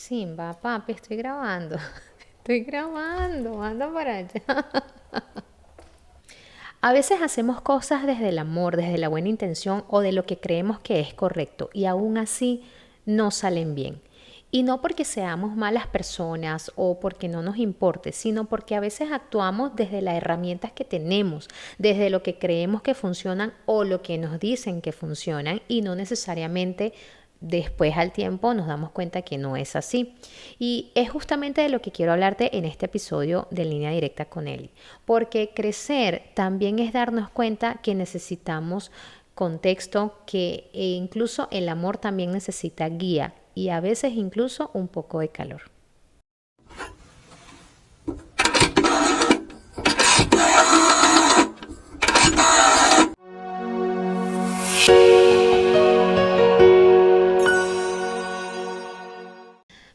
Simba, papi, estoy grabando. Estoy grabando, anda para allá. A veces hacemos cosas desde el amor, desde la buena intención o de lo que creemos que es correcto y aún así no salen bien. Y no porque seamos malas personas o porque no nos importe, sino porque a veces actuamos desde las herramientas que tenemos, desde lo que creemos que funcionan o lo que nos dicen que funcionan y no necesariamente después al tiempo nos damos cuenta que no es así. Y es justamente de lo que quiero hablarte en este episodio de Línea Directa con Eli. Porque crecer también es darnos cuenta que necesitamos contexto, que incluso el amor también necesita guía y a veces incluso un poco de calor.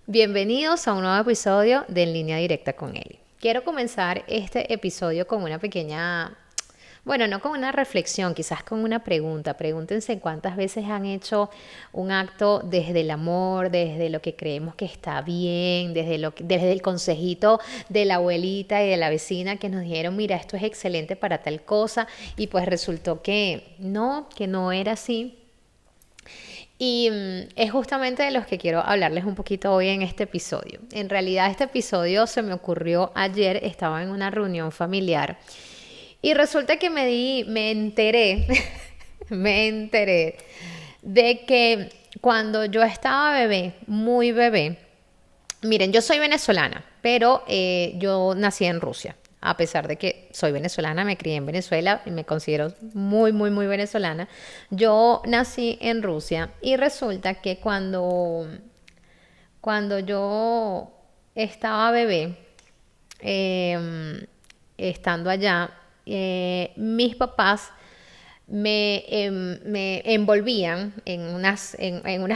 Bienvenidos a un nuevo episodio de En Línea Directa con Eli. Quiero comenzar este episodio con una pequeña, bueno, no con una reflexión, quizás con una pregunta. Pregúntense cuántas veces han hecho un acto desde el amor, desde lo que creemos que está bien, desde el consejito de la abuelita y de la vecina que nos dijeron, mira, esto es excelente para tal cosa, y pues resultó que no era así. Y es justamente de los que quiero hablarles un poquito hoy en este episodio. En realidad este episodio se me ocurrió ayer, estaba en una reunión familiar y resulta que me enteré, me enteré de que cuando yo estaba bebé, muy bebé, miren, yo soy venezolana, pero yo nací en Rusia. A pesar de que soy venezolana, me crié en Venezuela y me considero muy, muy, muy venezolana. Yo nací en Rusia y resulta que cuando yo estaba bebé, estando allá, mis papás me envolvían en unas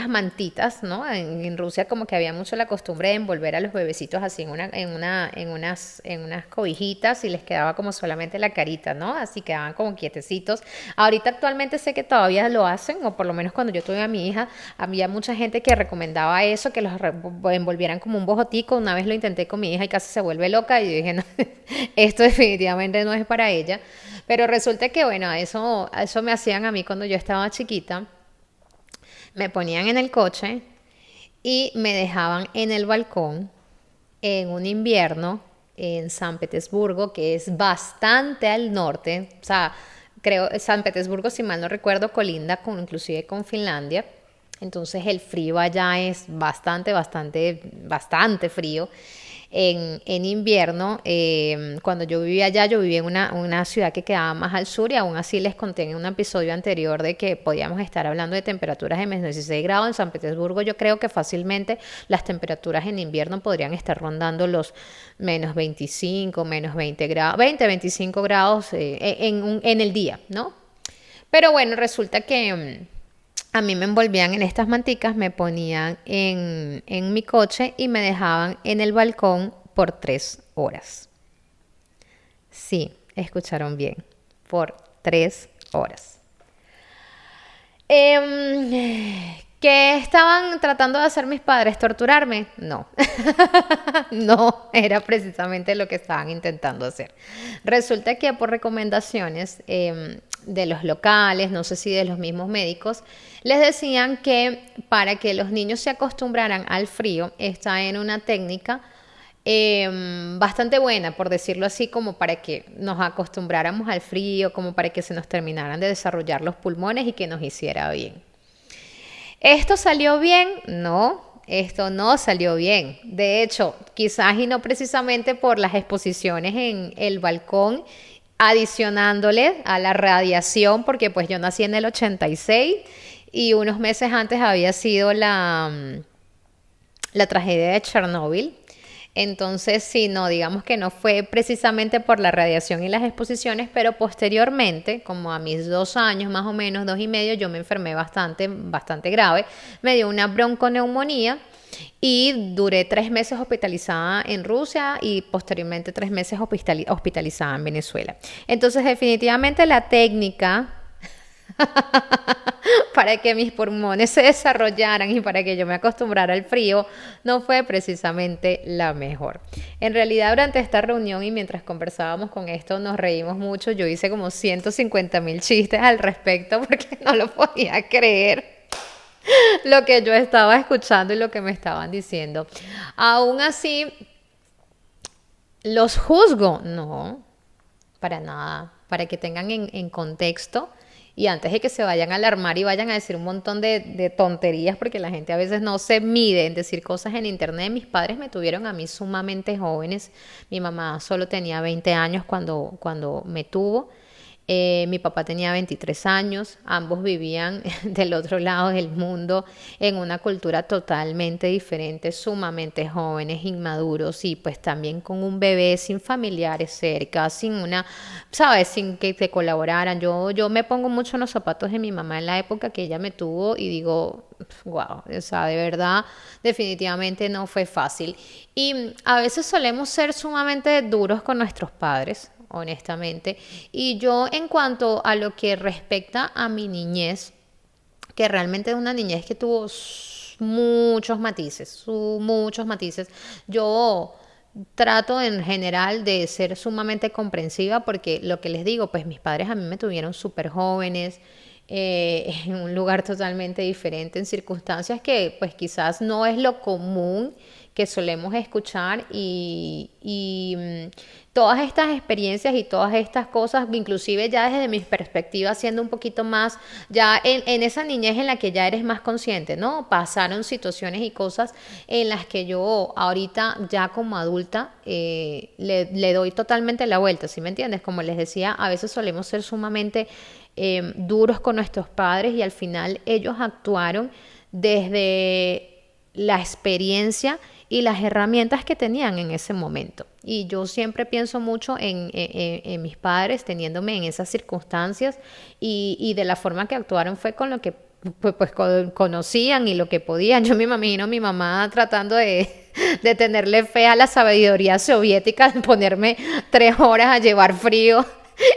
mantitas, ¿no? En Rusia como que había mucho la costumbre de envolver a los bebecitos así en unas cobijitas y les quedaba como solamente la carita, ¿no? Así quedaban como quietecitos. Ahorita actualmente sé que todavía lo hacen, o por lo menos cuando yo tuve a mi hija, había mucha gente que recomendaba eso, que los envolvieran como un bojotico. Una vez lo intenté con mi hija y casi se vuelve loca y yo dije, no, esto definitivamente no es para ella. Pero resulta que, bueno, eso me hacían a mí cuando yo estaba chiquita. Me ponían en el coche y me dejaban en el balcón en un invierno en San Petersburgo, que es bastante al norte. O sea, creo, San Petersburgo, si mal no recuerdo, colinda inclusive con Finlandia. Entonces el frío allá es bastante, bastante, bastante frío. En invierno, cuando yo vivía allá, yo vivía en una ciudad que quedaba más al sur y aún así les conté en un episodio anterior de que podíamos estar hablando de temperaturas de menos 16 grados. En San Petersburgo yo creo que fácilmente las temperaturas en invierno podrían estar rondando los menos 25, menos 20 grados, 20, 25 grados en el día, ¿no? Pero bueno, resulta que a mí me envolvían en estas manticas, me ponían en mi coche y me dejaban en el balcón por 3 horas. Sí, escucharon bien, por 3 horas. ¿Qué estaban tratando de hacer mis padres? ¿Torturarme? No. No, era precisamente lo que estaban intentando hacer. Resulta que por recomendaciones de los locales, no sé si de los mismos médicos, les decían que para que los niños se acostumbraran al frío, está en una técnica bastante buena, por decirlo así, como para que nos acostumbráramos al frío, como para que se nos terminaran de desarrollar los pulmones y que nos hiciera bien. ¿Esto salió bien? No, esto no salió bien. De hecho, quizás y no precisamente por las exposiciones en el balcón, adicionándole a la radiación, porque pues yo nací en el 86 y unos meses antes había sido la tragedia de Chernóbil. Entonces, sí, no, digamos que no fue precisamente por la radiación y las exposiciones, pero posteriormente, como a mis 2 años más o menos, 2 y medio, yo me enfermé bastante, bastante grave. Me dio una bronconeumonía y duré 3 meses hospitalizada en Rusia y posteriormente 3 meses hospitalizada en Venezuela. Entonces, definitivamente la técnica para que mis pulmones se desarrollaran y para que yo me acostumbrara al frío, no fue precisamente la mejor. En realidad, durante esta reunión y mientras conversábamos con esto, nos reímos mucho. Yo hice como 150.000 chistes al respecto porque no lo podía creer lo que yo estaba escuchando y lo que me estaban diciendo. Aún así, ¿los juzgo? No, para nada, para que tengan en contexto y antes de que se vayan a alarmar y vayan a decir un montón de tonterías, porque la gente a veces no se mide en decir cosas en internet. Mis padres me tuvieron a mí sumamente jóvenes. Mi mamá solo tenía 20 años cuando me tuvo. Mi papá tenía 23 años, ambos vivían del otro lado del mundo en una cultura totalmente diferente, sumamente jóvenes, inmaduros y pues también con un bebé sin familiares cerca, sin una, sabes, sin que te colaboraran. Yo me pongo mucho en los zapatos de mi mamá en la época que ella me tuvo y digo, wow, o sea, de verdad, definitivamente no fue fácil. Y a veces solemos ser sumamente duros con nuestros padres, honestamente. Y yo en cuanto a lo que respecta a mi niñez, que realmente es una niñez que tuvo muchos matices, yo trato en general de ser sumamente comprensiva porque lo que les digo, pues mis padres a mí me tuvieron súper jóvenes, en un lugar totalmente diferente, en circunstancias que pues quizás no es lo común que solemos escuchar y todas estas experiencias y todas estas cosas, inclusive ya desde mi perspectiva, siendo un poquito más, ya en esa niñez en la que ya eres más consciente, ¿no? Pasaron situaciones y cosas en las que yo ahorita ya como adulta le doy totalmente la vuelta, ¿sí me entiendes? Como les decía, a veces solemos ser sumamente duros con nuestros padres y al final ellos actuaron desde la experiencia y las herramientas que tenían en ese momento. Y yo siempre pienso mucho en mis padres teniéndome en esas circunstancias y de la forma que actuaron fue con lo que pues conocían y lo que podían. Yo me imagino a mi mamá tratando de tenerle fe a la sabiduría soviética, de ponerme 3 horas a llevar frío.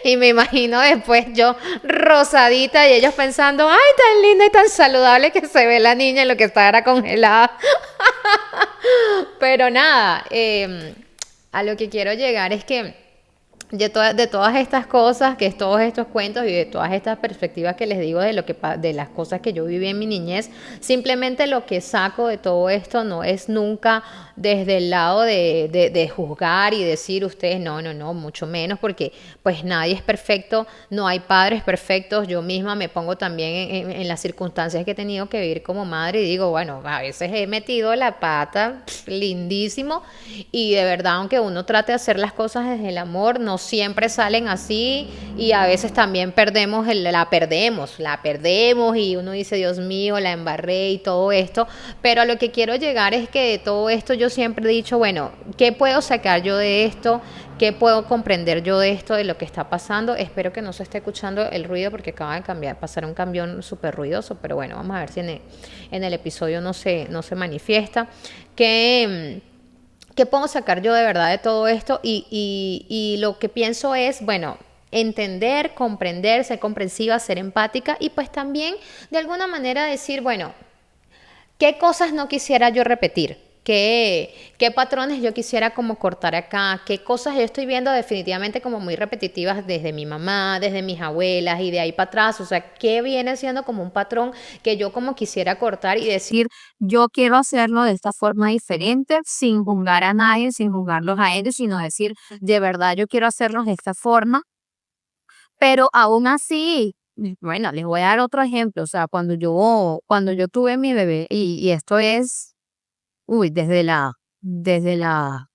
Y me imagino después yo rosadita y ellos pensando, ay, tan linda y tan saludable que se ve la niña y lo que está era congelada. Pero nada, a lo que quiero llegar es que de todas estas cosas, que es todos estos cuentos y de todas estas perspectivas que les digo de lo que de las cosas que yo viví en mi niñez, simplemente lo que saco de todo esto no es nunca desde el lado de juzgar y decir ustedes no, mucho menos, porque pues nadie es perfecto, no hay padres perfectos. Yo misma me pongo también en las circunstancias que he tenido que vivir como madre y digo, bueno, a veces he metido la pata, lindísimo, y de verdad, aunque uno trate de hacer las cosas desde el amor, no siempre salen así y a veces también la perdemos y uno dice, Dios mío, la embarré y todo esto, pero a lo que quiero llegar es que de todo esto yo siempre he dicho, bueno, ¿qué puedo sacar yo de esto? ¿Qué puedo comprender yo de esto, de lo que está pasando? Espero que no se esté escuchando el ruido porque acaba de pasar un camión súper ruidoso, pero bueno, vamos a ver si en el episodio no se manifiesta. ¿Qué puedo sacar yo de verdad de todo esto? Y lo que pienso es, bueno, entender, comprender, ser comprensiva, ser empática y pues también de alguna manera decir, bueno, ¿qué cosas no quisiera yo repetir? ¿Qué patrones yo quisiera como cortar acá? ¿Qué cosas yo estoy viendo definitivamente como muy repetitivas desde mi mamá, desde mis abuelas y de ahí para atrás? O sea, ¿qué viene siendo como un patrón que yo como quisiera cortar y decir, yo quiero hacerlo de esta forma diferente, sin juzgar a nadie, sin juzgarlos a ellos, sino decir, de verdad, yo quiero hacerlos de esta forma, pero aún así, bueno, les voy a dar otro ejemplo. O sea, cuando yo tuve mi bebé, y esto es, uy,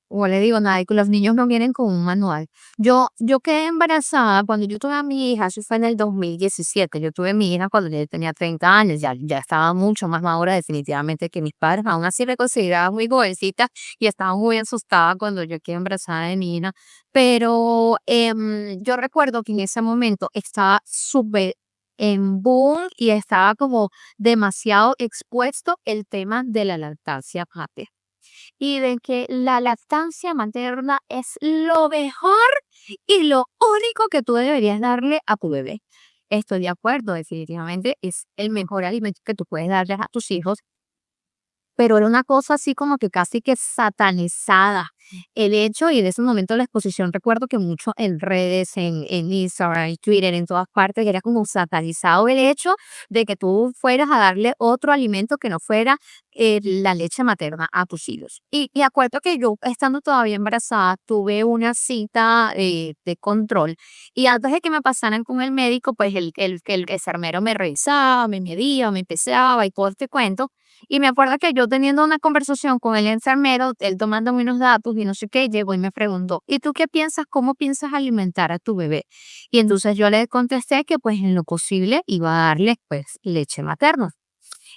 como le digo, nada, y que los niños no vienen con un manual. Yo quedé embarazada cuando yo tuve a mi hija, eso fue en el 2017. Yo tuve a mi hija cuando yo tenía 30 años, ya estaba mucho más madura definitivamente que mis padres. Aún así me consideraba muy jovencita y estaba muy asustada cuando yo quedé embarazada de mi hija. Pero yo recuerdo que en ese momento estaba súper en boom y estaba como demasiado expuesto el tema de la lactancia materna y de que la lactancia materna es lo mejor y lo único que tú deberías darle a tu bebé. estoy de acuerdo, definitivamente es el mejor alimento que tú puedes darles a tus hijos, pero era una cosa así como que casi que satanizada el hecho, y en ese momento la exposición recuerdo que mucho en redes, en Instagram, en Twitter, en todas partes, era como satanizado el hecho de que tú fueras a darle otro alimento que no fuera la leche materna a tus hijos. Y acuerdo que yo, estando todavía embarazada, tuve una cita de control, y antes de que me pasaran con el médico, pues el enfermero me revisaba, me medía, me pesaba y todo este cuento. Y me acuerdo que yo teniendo una conversación con el enfermero, él tomándome unos datos y no sé qué, llegó y me preguntó, ¿y tú qué piensas? ¿Cómo piensas alimentar a tu bebé? Y entonces yo le contesté que pues en lo posible iba a darle pues leche materna.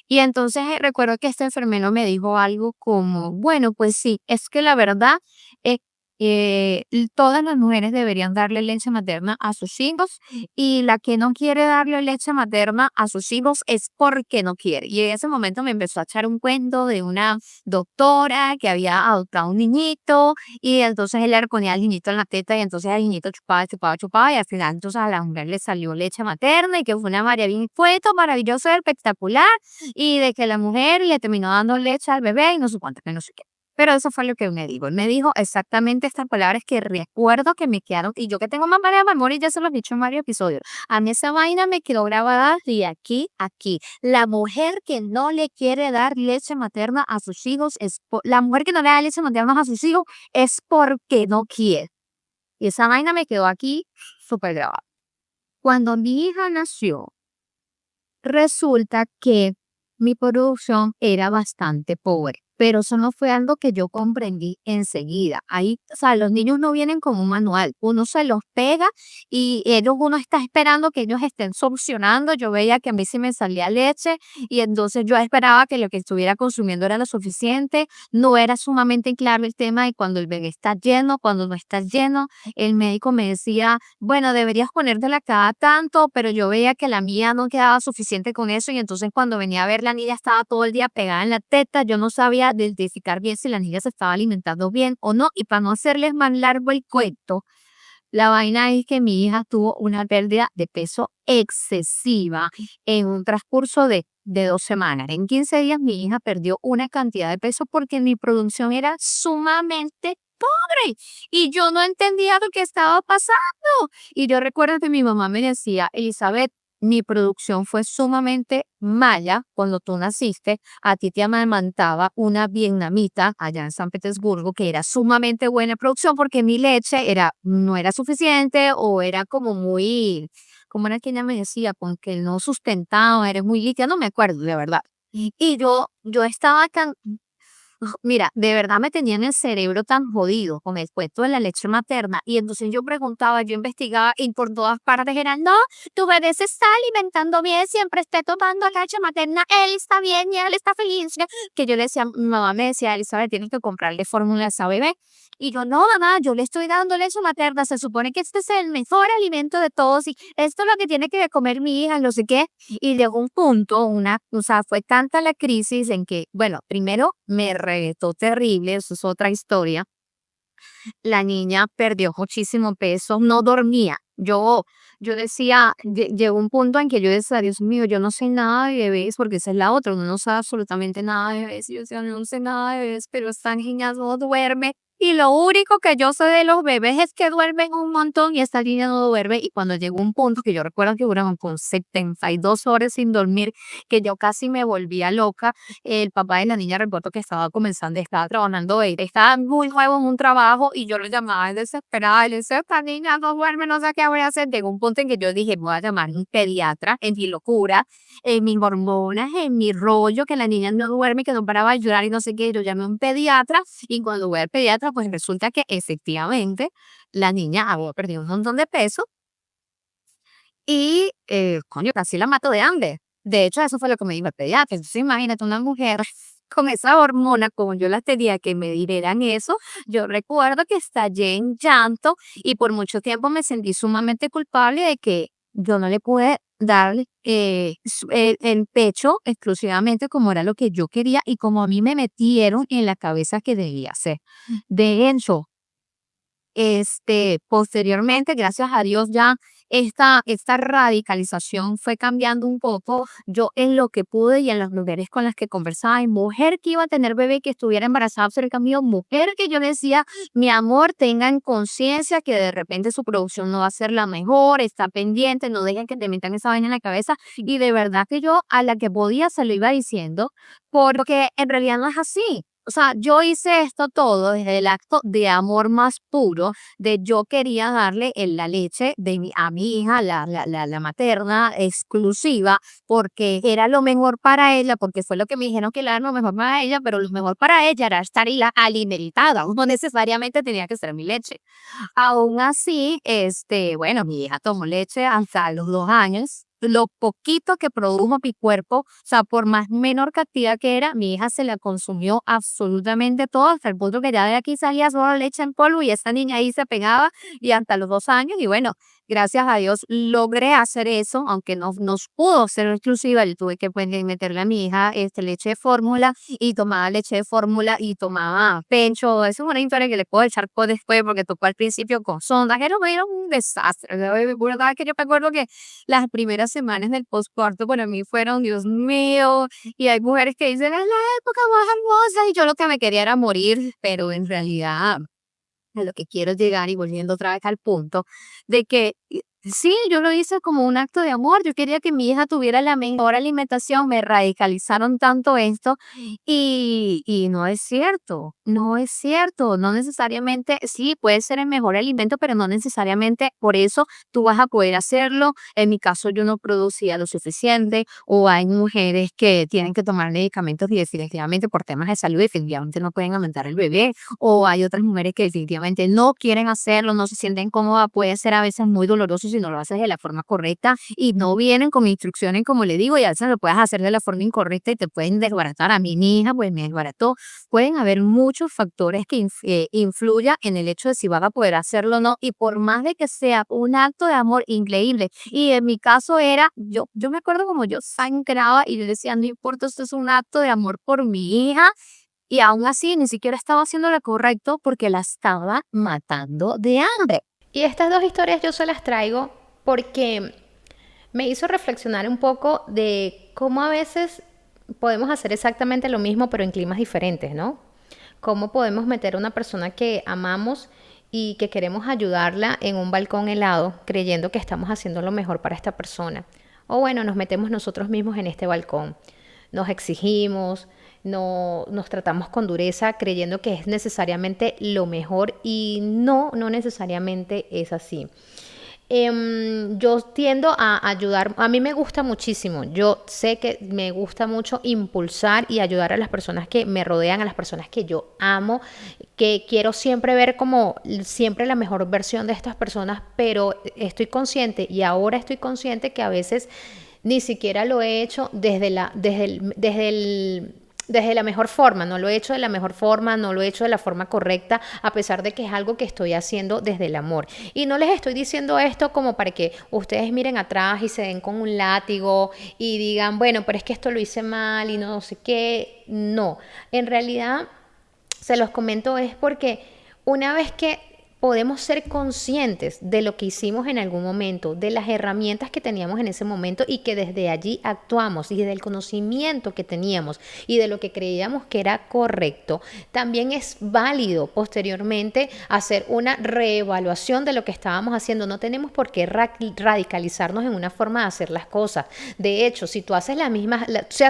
Y entonces recuerdo que este enfermero me dijo algo como, bueno, pues sí, es que la verdad es que todas las mujeres deberían darle leche materna a sus hijos, y la que no quiere darle leche materna a sus hijos es porque no quiere. Y en ese momento me empezó a echar un cuento de una doctora que había adoptado un niñito, y entonces él le ponía al niñito en la teta, y entonces el niñito chupaba, chupaba, chupaba, y al final entonces a la mujer le salió leche materna, y que fue una maravilla, fue todo maravilloso, espectacular, y de que la mujer le terminó dando leche al bebé y no sé cuánto, que no sé qué. Pero eso fue lo que él me dijo. Él me dijo exactamente estas palabras que recuerdo que me quedaron, y yo que tengo más mala memoria, ya se los he dicho en varios episodios. A mí esa vaina me quedó grabada de aquí a aquí. La mujer que no le quiere dar leche materna a sus hijos la mujer que no le da leche materna a sus hijos es porque no quiere. Y esa vaina me quedó aquí súper grabada. Cuando mi hija nació, resulta que mi producción era bastante pobre, pero eso no fue algo que yo comprendí enseguida. Ahí, o sea, los niños no vienen con un manual, uno se los pega y uno está esperando que ellos estén solucionando. Yo veía que a mí sí me salía leche, y entonces yo esperaba que lo que estuviera consumiendo era lo suficiente. No era sumamente claro el tema de cuando el bebé está lleno, cuando no está lleno. El médico me decía, bueno, deberías ponértela cada tanto, pero yo veía que la mía no quedaba suficiente con eso, y entonces cuando venía a ver, la niña estaba todo el día pegada en la teta. Yo no sabía identificar bien si la niña se estaba alimentando bien o no, y para no hacerles más largo el cuento, la vaina es que mi hija tuvo una pérdida de peso excesiva en un transcurso de 2 semanas. En 15 días mi hija perdió una cantidad de peso porque mi producción era sumamente pobre, y yo no entendía lo que estaba pasando. Y yo recuerdo que mi mamá me decía, Elizabeth, mi producción fue sumamente mala cuando tú naciste. A ti te amamantaba una vietnamita allá en San Petersburgo que era sumamente buena producción porque mi leche no era suficiente, o era como muy, como era que ella me decía, con que no sustentaba, era muy líquida, no me acuerdo de verdad. Y yo estaba mira, de verdad me tenían el cerebro tan jodido con el cuento de la leche materna. Y entonces yo preguntaba, yo investigaba, y por todas partes eran, no, tu bebé se está alimentando bien, siempre esté tomando leche materna, él está bien y él está feliz. Que yo le decía, mi mamá me decía, Elizabeth, tienes que comprarle fórmula a esa bebé. Y yo, no, mamá, yo le estoy dando leche materna, se supone que este es el mejor alimento de todos, y esto es lo que tiene que comer mi hija, no sé qué. Y llegó un punto, o sea, fue tanta la crisis en que, bueno, primero me reventó terrible, eso es otra historia. La niña perdió muchísimo peso, no dormía. Yo decía, llegó un punto en que yo decía, Dios mío, yo no sé nada de bebés, porque esa es la otra, uno no sabe absolutamente nada de bebés. Y yo decía, no sé nada de bebés, pero esta niña no duerme. Y lo único que yo sé de los bebés es que duermen un montón, y esta niña no duerme. Y cuando llegó un punto que yo recuerdo que duraban con 72 horas sin dormir, que yo casi me volvía loca. El papá de la niña, recuerdo que estaba comenzando, estaba trabajando, estaba muy nuevo en un trabajo, y yo lo llamaba desesperada, y le decía, esta niña no duerme, no sé qué voy a hacer. Llegó un punto en que yo dije, voy a llamar a un pediatra, en mi locura, en mis hormonas, en mi rollo, que la niña no duerme, que no paraba de llorar y no sé qué. Yo llamé a un pediatra, y cuando voy al pediatra, pues resulta que efectivamente la niña había perdido un montón de peso, y, coño, casi la mato de hambre. De hecho, eso fue lo que me dijo el pediatra. Entonces, imagínate una mujer con esa hormona como yo la tenía, que me dijeran eso. Yo recuerdo que estallé en llanto, y por mucho tiempo me sentí sumamente culpable de que yo no le pude dar el pecho exclusivamente como era lo que yo quería, y como a mí me metieron en la cabeza que debía ser. De hecho, posteriormente, gracias a Dios, ya esta radicalización fue cambiando un poco. Yo en lo que pude y en las mujeres con las que conversaba, y mujer que iba a tener bebé, que estuviera embarazada cerca mío, mujer que yo le decía, mi amor, tengan conciencia que de repente su producción no va a ser la mejor, está pendiente, no dejen que te metan esa vaina en la cabeza. Y de verdad que yo a la que podía se lo iba diciendo, porque en realidad no es así. O sea, yo hice esto todo desde el acto de amor más puro, de yo quería darle la leche a mi hija, la materna exclusiva, porque era lo mejor para ella, porque fue lo que me dijeron que era lo mejor para ella, pero lo mejor para ella era estar alimentada, no necesariamente tenía que ser mi leche. Aún así, bueno, mi hija tomó leche hasta los 2 años. Lo poquito que produjo mi cuerpo, o sea, por más menor cantidad que era, mi hija se la consumió absolutamente todo, hasta el punto que ya de aquí salía solo leche en polvo y esa niña ahí se pegaba y hasta los 2 años. Y bueno, gracias a Dios logré hacer eso, aunque no nos pudo ser exclusiva. Yo tuve que pues, meterle a mi hija leche de fórmula y tomaba leche de fórmula y tomaba pecho. Eso es una historia que le puedo echar por después porque tocó al principio con sondas. Era un desastre. La verdad que yo me acuerdo que las primeras semanas del postparto para mí fueron, Dios mío, y hay mujeres que dicen, es la época más hermosa, y yo lo que me quería era morir, pero en realidad a lo que quiero llegar y volviendo otra vez al punto de que sí, yo lo hice como un acto de amor. Yo quería que mi hija tuviera la mejor alimentación. Me radicalizaron tanto esto y no es cierto, no es cierto. No necesariamente, sí, puede ser el mejor alimento, pero no necesariamente por eso tú vas a poder hacerlo. En mi caso, yo no producía lo suficiente o hay mujeres que tienen que tomar medicamentos y definitivamente por temas de salud definitivamente no pueden aumentar el bebé o hay otras mujeres que definitivamente no quieren hacerlo, no se sienten cómodas, puede ser a veces muy doloroso si no lo haces de la forma correcta y no vienen con instrucciones, como le digo, y a veces lo puedes hacer de la forma incorrecta y te pueden desbaratar. A mi hija, pues me desbarató. Pueden haber muchos factores que influyan en el hecho de si van a poder hacerlo o no, y por más de que sea un acto de amor increíble, y en mi caso era, yo me acuerdo como yo sangraba y yo decía, no importa, esto es un acto de amor por mi hija, y aún así ni siquiera estaba haciendo lo correcto porque la estaba matando de hambre. Y estas dos historias yo se las traigo porque me hizo reflexionar un poco de cómo a veces podemos hacer exactamente lo mismo pero en climas diferentes, ¿no? Cómo podemos meter a una persona que amamos y que queremos ayudarla en un balcón helado creyendo que estamos haciendo lo mejor para esta persona. O bueno, nos metemos nosotros mismos en este balcón. Nos exigimos, no, nos tratamos con dureza creyendo que es necesariamente lo mejor y no, no necesariamente es así. Yo tiendo a ayudar, a mí me gusta muchísimo, yo sé que me gusta mucho impulsar y ayudar a las personas que me rodean, a las personas que yo amo, que quiero siempre ver como siempre la mejor versión de estas personas, pero estoy consciente y ahora estoy consciente que a veces ni siquiera lo he hecho desde la mejor forma, no lo he hecho de la mejor forma, no lo he hecho de la forma correcta, a pesar de que es algo que estoy haciendo desde el amor. Y no les estoy diciendo esto como para que ustedes miren atrás y se den con un látigo y digan, bueno, pero es que esto lo hice mal y no sé qué. No, en realidad se los comento es porque una vez que podemos ser conscientes de lo que hicimos en algún momento, de las herramientas que teníamos en ese momento y que desde allí actuamos y desde el conocimiento que teníamos y de lo que creíamos que era correcto, también es válido posteriormente hacer una reevaluación de lo que estábamos haciendo. No tenemos por qué radicalizarnos en una forma de hacer las cosas. De hecho, si tú haces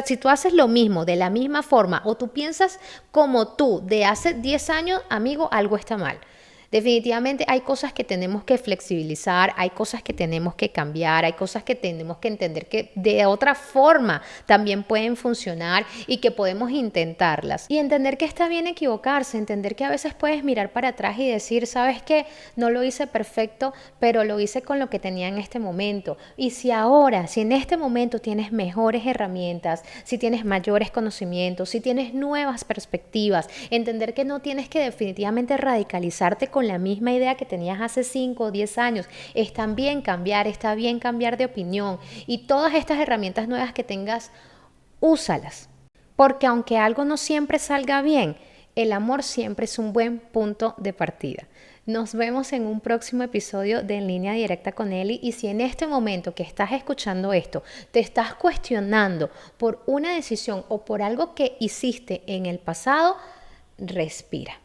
si tú haces lo mismo de la misma forma o tú piensas como tú de hace 10 años, amigo, algo está mal. Definitivamente hay cosas que tenemos que flexibilizar, hay cosas que tenemos que cambiar, hay cosas que tenemos que entender que de otra forma también pueden funcionar y que podemos intentarlas. Y entender que está bien equivocarse, entender que a veces puedes mirar para atrás y decir, ¿sabes qué? No lo hice perfecto, pero lo hice con lo que tenía en este momento. Y si ahora, si en este momento tienes mejores herramientas, si tienes mayores conocimientos, si tienes nuevas perspectivas, entender que no tienes que definitivamente radicalizarte con la misma idea que tenías hace 5 o 10 años. Está bien cambiar de opinión y todas estas herramientas nuevas que tengas, úsalas. Porque aunque algo no siempre salga bien, el amor siempre es un buen punto de partida. Nos vemos en un próximo episodio de En Línea Directa con Eli. Y si en este momento que estás escuchando esto, te estás cuestionando por una decisión o por algo que hiciste en el pasado, respira.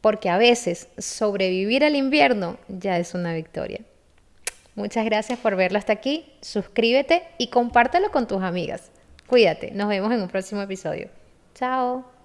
Porque a veces sobrevivir al invierno ya es una victoria. Muchas gracias por verlo hasta aquí. Suscríbete y compártelo con tus amigas. Cuídate. Nos vemos en un próximo episodio. Chao.